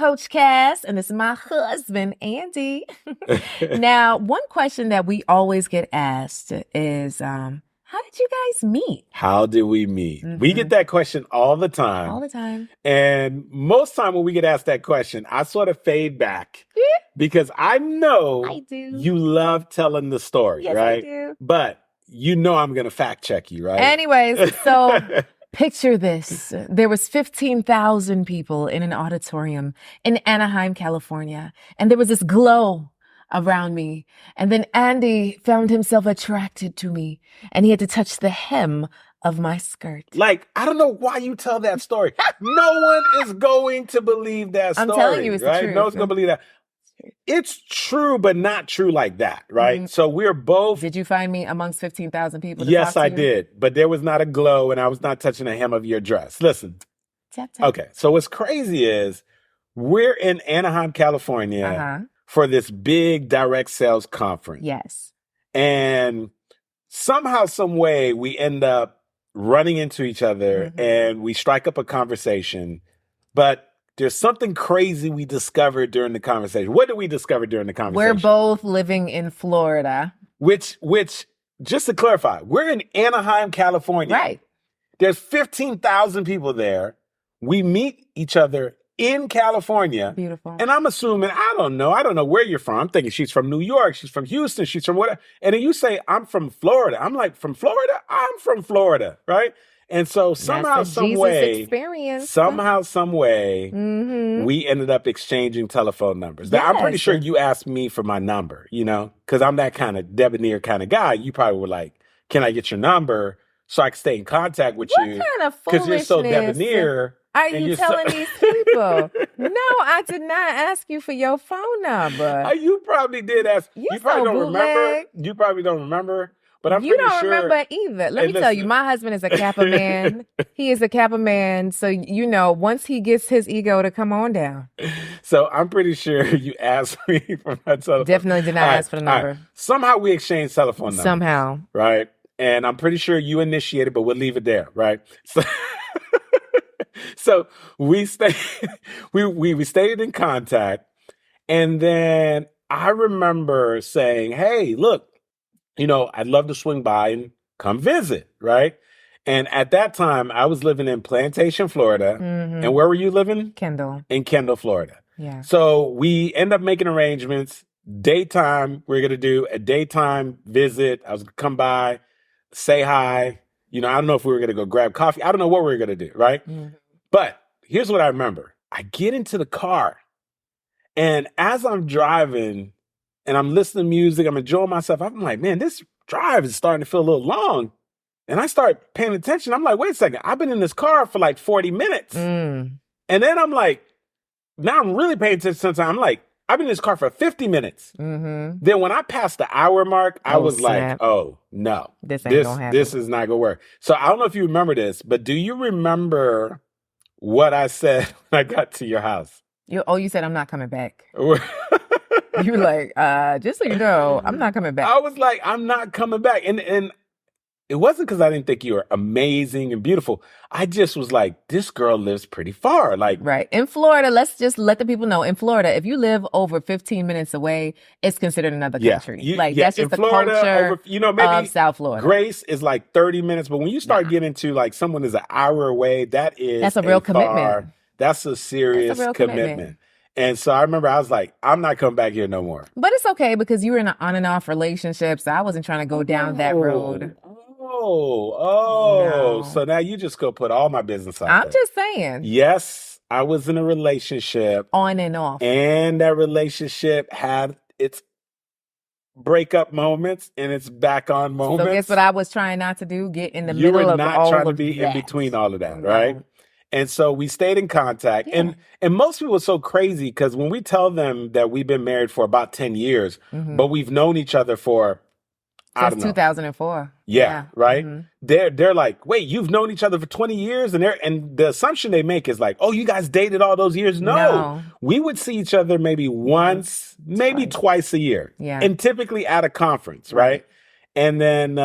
Coach Cass, and this is my husband, Andy. Now, one question that we always get asked is, how did you guys meet? How did we meet? We get that question all the time. All the time. And most time when we get asked that question, I sort of fade back because I know you love telling the story, yes, right? I do. But you know I'm going to fact check you, right? Anyways, so picture this. There was 15,000 people in an auditorium in Anaheim, California, and there was this glow around me. And then Andy found himself attracted to me, and he had to touch the hem of my skirt. Like, I don't know why you tell that story. No one is going to believe that story. I'm telling you, it's right? the truth. No one's going to believe that. It's true, but not true like that, right? So we're both... Did you find me amongst 15,000 people? Yes, I did. But there was not a glow, and I was not touching the hem of your dress. Listen. Tap, tap. Okay, so what's crazy is we're in Anaheim, California for this big direct sales conference. Yes. And somehow, some way, we end up running into each other and we strike up a conversation. But there's something crazy we discovered during the conversation. What did we discover during the conversation? We're both living in Florida. Which, just to clarify, we're in Anaheim, California. Right. There's 15,000 people there. We meet each other in California. Beautiful. And I'm assuming, I don't know where you're from. I'm thinking she's from New York. She's from Houston. She's from whatever. And then you say, I'm from Florida. I'm like, from Florida? I'm from Florida, right? And so somehow, some way, we ended up exchanging telephone numbers. Now, I'm pretty sure you asked me for my number, you know, because I'm that kind of debonair kind of guy. You probably were like, can I get your number so I can stay in contact with you? What kind of foolishness? Because you're so debonair. Are you telling these people? No, I did not ask you for your phone number. You probably did ask. You probably so don't remember. bootleg. You probably don't remember. But I'm you pretty don't sure. remember either. Let me tell you, my husband is a Kappa man. He is a Kappa man. So, you know, once he gets his ego to come on down. So I'm pretty sure you asked me for my telephone. Definitely did not ask for the number. Right. Somehow we exchanged telephone numbers. Somehow. Right. And I'm pretty sure you initiated, but we'll leave it there. Right. So we stayed, we stayed in contact. And then I remember saying, hey, look, you know, I'd love to swing by and come visit, right? And at that time, I was living in Plantation, Florida. And where were you living? Kendall. In Kendall, Florida. Yeah. So we end up making arrangements. Daytime, we're going to do a daytime visit. I was going to come by, say hi. You know, I don't know if we were going to go grab coffee. I don't know what we were going to do, right? But here's what I remember. I get into the car. And as I'm driving, and I'm listening to music, I'm enjoying myself. I'm like, man, this drive is starting to feel a little long. And I start paying attention. I'm like, wait a second. I've been in this car for like 40 minutes. And then I'm like, now I'm really paying attention. I'm like, I've been in this car for 50 minutes. Then when I passed the hour mark, I was like, oh, no. This ain't gonna happen. This is not going to work. So I don't know if you remember this, but do you remember what I said when I got to your house? You said, I'm not coming back. You were like, just so you know, I'm not coming back. I was like, I'm not coming back. And it wasn't because I didn't think you were amazing and beautiful. I just was like, this girl lives pretty far. Like, right. In Florida, let's just let the people know, in Florida, if you live over 15 minutes away, it's considered another country. That's just the culture maybe of South Florida. Grace is like 30 minutes. But when you start getting to like someone is an hour away, that's a real commitment. That's a serious commitment. And so I remember I was like, I'm not coming back here no more. But it's okay because you were in an on and off relationship. So I wasn't trying to go down that road. No. So now you just go put all my business out there. I'm just saying. Yes, I was in a relationship. On and off. And that relationship had its breakup moments and its back on moments. So guess what I was trying not to do? Get in the middle of all of that. You were not trying to be in between all of that, right? And so we stayed in contact. And most people are so crazy because when we tell them that we've been married for about 10 years, but we've known each other for, since 2004. Yeah, right? They're like, wait, you've known each other for 20 years? And the assumption they make is like, oh, you guys dated all those years? No. We would see each other maybe once, maybe twice a year. Yeah. And typically at a conference, right? And then,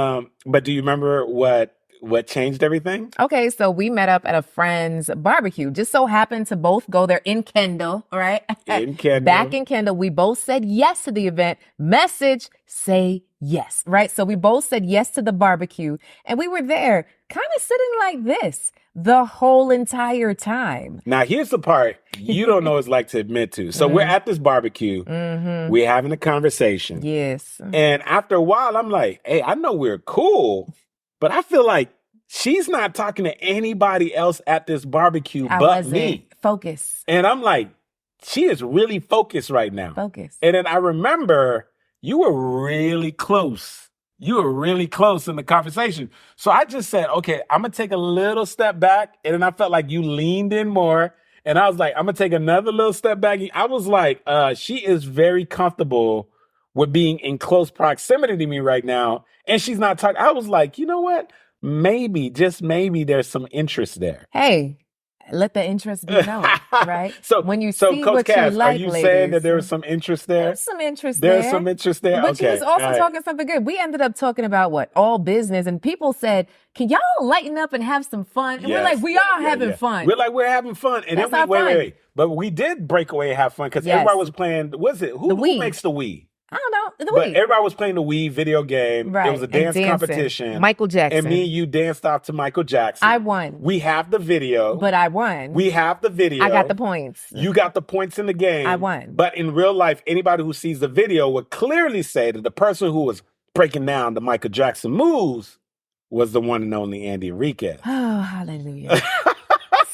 but do you remember what what changed everything? Okay, so we met up at a friend's barbecue. Just so happened to both go there in Kendall, all right? In Kendall. Back in Kendall, we both said yes to the event. Message, say yes, right? So we both said yes to the barbecue, and we were there kind of sitting like this the whole entire time. Now, here's the part you don't know what it's like to admit to. So we're at this barbecue. We're having a conversation. Yes. And after a while, I'm like, hey, I know we're cool, but I feel like she's not talking to anybody else at this barbecue but me. Focus. And I'm like, she is really focused right now. Focus. And then I remember you were really close. You were really close in the conversation. So I just said, okay, I'm going to take a little step back. And then I felt like you leaned in more. And I was like, I'm going to take another little step back. I was like, she is very comfortable with being in close proximity to me right now. And she's not talking. I was like, you know what? Maybe, just maybe there's some interest there. Hey, let the interest be known, right? So when you so see Coach what Cass, you like, are you ladies, saying that there was some interest there? There's some interest there. There's some interest there? But okay. you was also talking something good. We ended up talking about what? All business. And people said, can y'all lighten up and have some fun? And we're like, we are having fun. We're like, we're having fun. And that's then we, our fun. wait. But we did break away and have fun because everybody was playing, who makes the Wii? I don't know. The But Wii. everybody was playing the Wii video game. Right. It was a dance competition. Michael Jackson. And me and you danced off to Michael Jackson. I won. We have the video. But I won. We have the video. I got the points. You got the points in the game. I won. But in real life, anybody who sees the video would clearly say that the person who was breaking down the Michael Jackson moves was the one and only Andy Henriquez. Oh, hallelujah.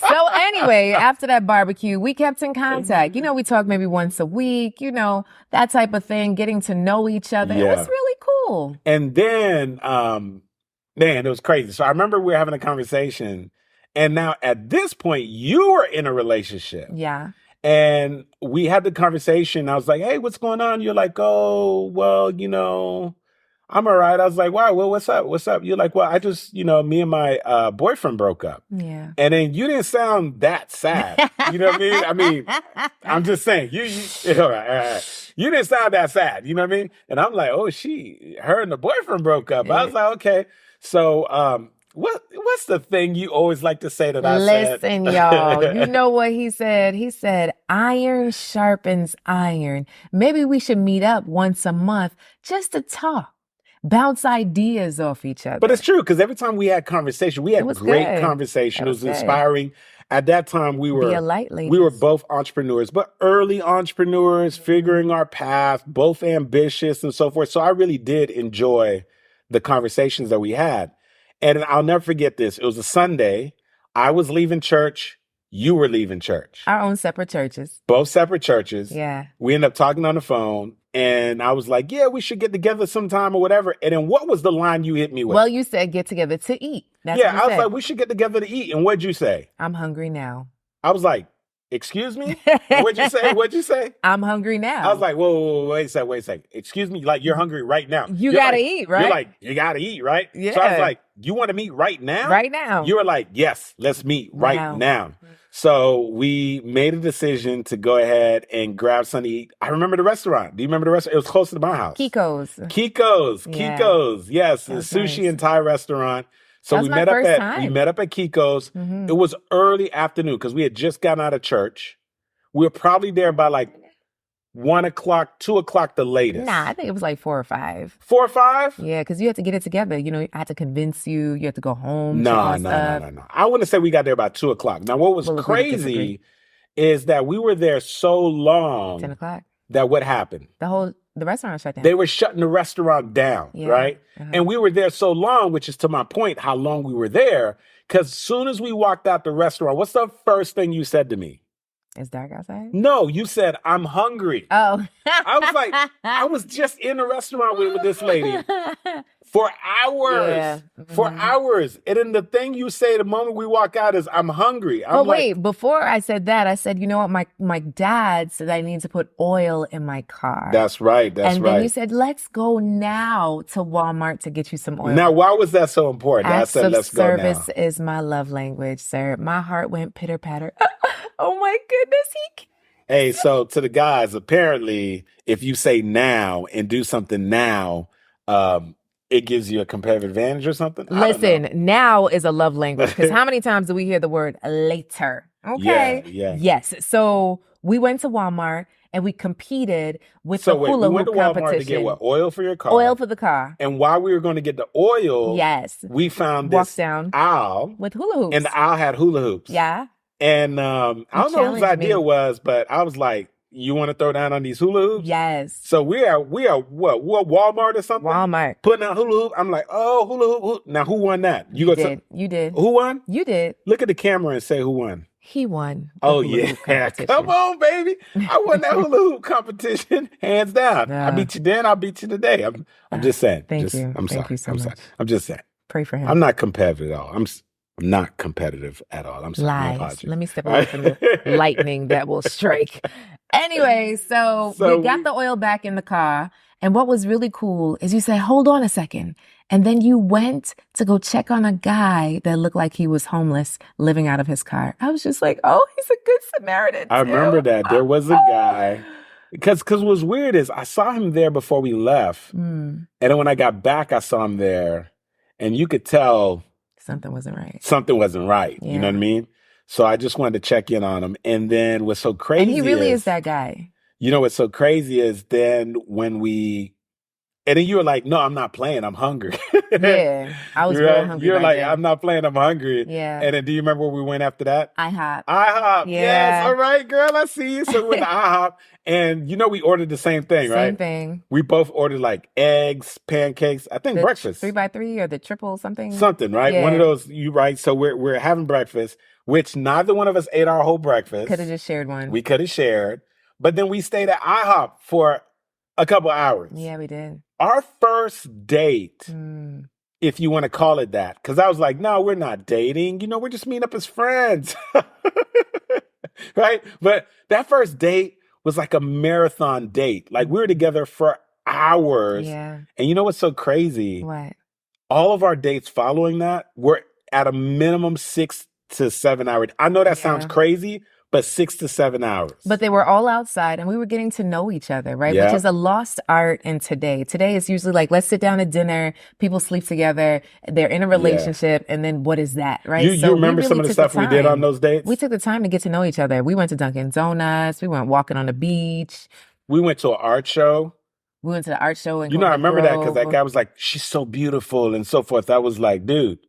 So anyway, after that barbecue, we kept in contact. You know, we talked maybe once a week, you know, that type of thing, getting to know each other. Yeah. It was really cool. And then, man, it was crazy. So I remember we were having a conversation, and now at this point, you were in a relationship. Yeah. And we had the conversation. I was like, hey, what's going on? You're like, oh, well, you know, I'm all right. I was like, wow, well, what's up? What's up? You're like, well, I just, you know, me and my boyfriend broke up. Yeah. And then you didn't sound that sad. You know what I mean? I mean, I'm just saying, you all right. You didn't sound that sad. You know what I mean? And I'm like, oh, her and the boyfriend broke up. I was like, okay. So, what's the thing you always like to say that I said? Listen, y'all, you know what he said? He said, iron sharpens iron. Maybe we should meet up once a month just to talk. Bounce ideas off each other. But it's true, because every time we had conversation, we had great conversation. It was inspiring. At that time, we were both entrepreneurs, but early entrepreneurs, figuring our path, both ambitious and so forth. So I really did enjoy the conversations that we had. And I'll never forget this. It was a Sunday. I was leaving church. You were leaving church. Our own separate churches. Both separate churches. Yeah. We ended up talking on the phone. And I was like, yeah, we should get together sometime or whatever. And then what was the line you hit me with? Well, you said get together to eat. That's I was like, we should get together to eat. And what'd you say? I'm hungry now. I was like, excuse me? What'd you say? What'd you say? I'm hungry now. I was like, whoa, wait a second. Excuse me? Like, you're hungry right now. You got to eat, right? You're like, you got to eat, right? Yeah. So I was like, you want to meet right now? Right now. You were like, yes, let's meet right now. So we made a decision to go ahead and grab something to eat. I remember the restaurant. Do you remember the restaurant? It was close to my house. Kiko's. Yes, a sushi and Thai restaurant. So we met up at Kiko's. Mm-hmm. It was early afternoon because we had just gotten out of church. We were probably there by like 1 o'clock, 2 o'clock, the latest. Nah, I think it was like 4 or 5. 4 or 5? Yeah, because you had to get it together. You know, I had to convince you. You had to go home. No. I wouldn't say we got there about 2 o'clock. Now, what was crazy is that we were there so long. 10 o'clock. That what happened? The restaurant shut down. They were shutting the restaurant down, right? Uh-huh. And we were there so long, which is to my point, how long we were there. Because as soon as we walked out the restaurant, what's the first thing you said to me? It's dark outside? No, you said, I'm hungry. Oh. I was like, I was just in the restaurant with this lady for hours. Yeah. Mm-hmm. For hours. And then the thing you say the moment we walk out is, I'm hungry. Wait, before I said that, I said, you know what? My dad said I need to put oil in my car. That's right. And then you said, let's go now to Walmart to get you some oil. Now, why was that so important? Acts I said, let's go now. Service is my love language, sir. My heart went pitter patter. Oh my goodness, Hey, so to the guys, apparently, if you say now and do something now, it gives you a competitive advantage or something? Listen, now is a love language because how many times do we hear the word later? Okay. Yeah. Yes. So we went to Walmart and we competed with the hula we went hoop to Walmart competition. to get what? Oil for your car. Oil for the car. And while we were going to get the oil, yes, we found walked this down aisle with hula hoops. And the aisle had hula hoops. Yeah. And I don't know whose idea it was, but I was like, you want to throw down on these hula hoops? Yes. So we are what Walmart or something? Walmart. Putting out hula hoop. I'm like, oh, hula hoop. Now who won that? You did. You did. Who won? You did. Look at the camera and say who won. He won. Oh yeah. Come on, baby. I won that hula hoop competition hands down. I beat you then, I'll beat you today. I'm just saying. Thank you. I'm sorry. Thank you so much. I'm just saying. Pray for him. I'm not competitive at all. I'm not competitive at all. I'm sorry. Lies. Let me step away from the lightning that will strike. Anyway, so we got the oil back in the car. And what was really cool is you say, hold on a second. And then you went to go check on a guy that looked like he was homeless living out of his car. I was just like, oh, he's a good Samaritan. I remember that. There was a guy. Because what was weird is I saw him there before we left. And then when I got back, I saw him there. And you could tell something wasn't right. Something wasn't right. Yeah. You know what I mean? So I just wanted to check in on him. And then what's so crazy and he really is that guy. You know what's so crazy is then when and then you were like, no, I'm not playing. I'm hungry. Yeah. I was real hungry. You're like, I'm not playing. I'm hungry. Yeah. And then do you remember where we went after that? IHOP. IHOP. Yeah. Yes. All right, girl. I see you. So we went to IHOP. And we ordered the same thing, right? Same thing. We both ordered like eggs, pancakes, I think breakfast. 3x3 or the triple something. Something, right? Yeah. One of those, right? So we're having breakfast, which neither one of us ate our whole breakfast. Could have just shared one. We could have shared. But then we stayed at IHOP for a couple hours. Yeah, we did. Our first date, if you want to call it that, because I was like, no, we're not dating. We're just meeting up as friends. Right? But that first date was like a marathon date. Like we were together for hours. Yeah. And you know what's so crazy? What? All of our dates following that were at a minimum 6 to 7 hours. I know that sounds crazy, but 6 to 7 hours. But they were all outside and we were getting to know each other, right? Yeah. Which is a lost art in today. Today is usually like, let's sit down at dinner, people sleep together, they're in a relationship, and then what is that, right? You remember some of the stuff we did on those dates? We took the time to get to know each other. We went to Dunkin' Donuts, we went walking on the beach. We went to an art show. We went to the art show in I remember that because that guy was like, she's so beautiful and so forth. I was like, dude,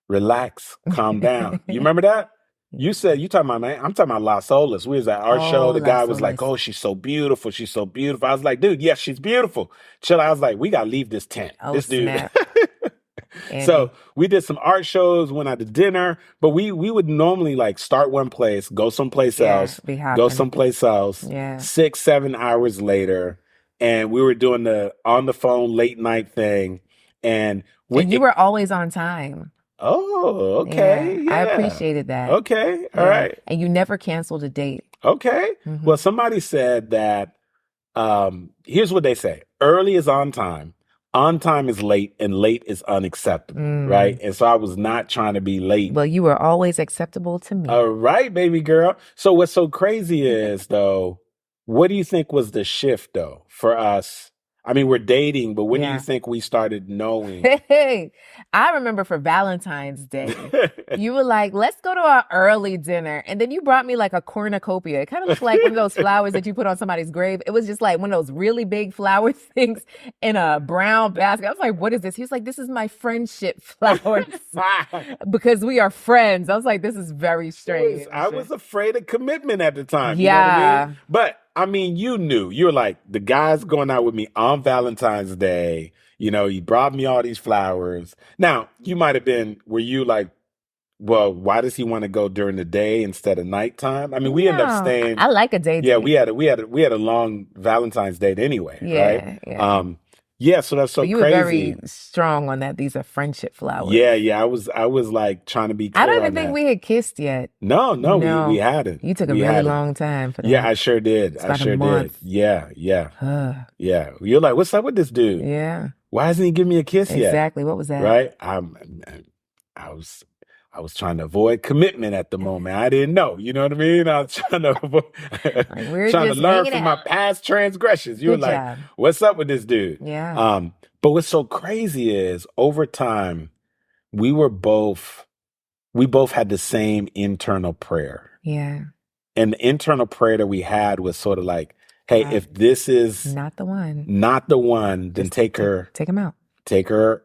relax, calm down. You remember that? You talking about, man, I'm talking about Las Olas. We was at our show. The guy was like, oh, she's so beautiful. She's so beautiful. I was like, dude, yes, she's beautiful. Chill. I was like, we got to leave this tent. Oh, this dude. snap. So we did some art shows, went out to dinner, but we would normally like start one place, go someplace else, go someplace else. Yeah. 6, 7 hours later. And we were doing the on the phone late night thing. And you were always on time. Oh, okay. Yeah. I appreciated that. Okay. All right. And you never canceled a date. Okay. Mm-hmm. Well, somebody said that, here's what they say. Early is on time is late, and late is unacceptable. Right. And so I was not trying to be late. Well, you were always acceptable to me. All right, baby girl. So what's so crazy is though, what do you think was the shift though for us? I mean, we're dating, but when do you think we started knowing? Hey, I remember for Valentine's Day, you were like, let's go to our early dinner. And then you brought me like a cornucopia. It kind of looked like one of those flowers that you put on somebody's grave. It was just like one of those really big flower things in a brown basket. I was like, what is this? He was like, this is my friendship flowers because we are friends. I was like, this is very strange. I was afraid of commitment at the time. You know what I mean? But I mean, you knew. You were like, the guy's going out with me on Valentine's Day. He brought me all these flowers. Now, you might have been, were you like, well, why does he want to go during the day instead of nighttime? I mean, we ended up staying. I like a day date. Yeah, we had a long Valentine's date anyway, right? Yeah. Yeah, so that's so you crazy. You were very strong on that. These are friendship flowers. Yeah. I was like trying to be clear. I don't even think we had kissed yet. No, we hadn't. You took a really long time for that. Yeah, I sure did. I sure did. Yeah. Yeah. You're like, what's up with this dude? Yeah. Why hasn't he given me a kiss yet? Exactly. What was that? Right? I was trying to avoid commitment at the moment. I didn't know. You know what I mean? I was trying to trying to learn from my past transgressions. You were like, what's up with this dude? Yeah. But what's so crazy is over time, we both had the same internal prayer. Yeah. And the internal prayer that we had was sort of like, hey, if this is not the one, then just take her, take him out. take her,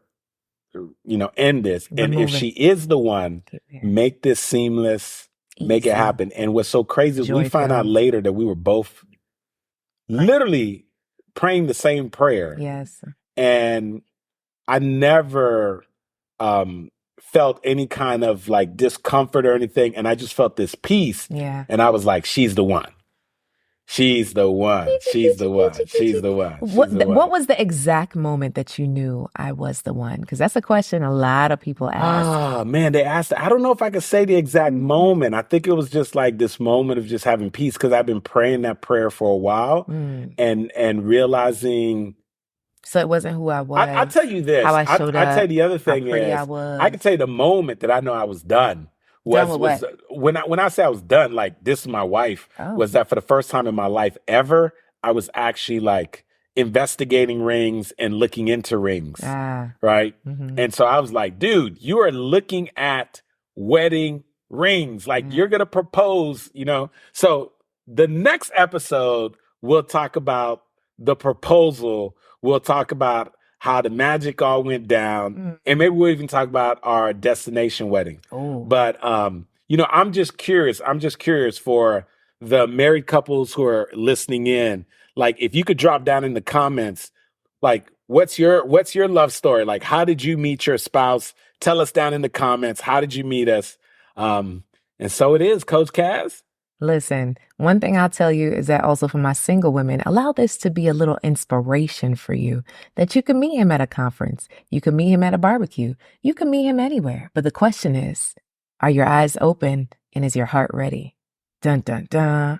end this. And if she is the one, make this seamless, make it happen. And what's so crazy is we find out later that we were both literally praying the same prayer. Yes. And I never felt any kind of like discomfort or anything. And I just felt this peace. Yeah. And I was like, she's the one. She's the one. She's the one. She's the one. What was the exact moment that you knew I was the one? Because that's a question a lot of people ask. Oh, man, they asked. I don't know if I could say the exact moment. I think it was just like this moment of just having peace because I've been praying that prayer for a while and realizing. So it wasn't who I was. I'll tell you this. How I showed up. I'll tell you the other thing is I can tell you the moment that I know I was done. Was when I say I was done, like this is my wife, was that for the first time in my life ever, I was actually like investigating rings and looking into rings. Right. Mm-hmm. And so I was like, dude, you are looking at wedding rings. Like you're going to propose, So the next episode, we'll talk about the proposal. We'll talk about how the magic all went down. And maybe we'll even talk about our destination wedding. But, I'm just curious. I'm just curious for the married couples who are listening in. Like, if you could drop down in the comments, like, what's your love story? Like, how did you meet your spouse? Tell us down in the comments. How did you meet us? And so it is, Coach Kaz. Listen, one thing I'll tell you is that also for my single women, allow this to be a little inspiration for you, that you can meet him at a conference. You can meet him at a barbecue. You can meet him anywhere. But the question is, are your eyes open and is your heart ready? Dun, dun, dun.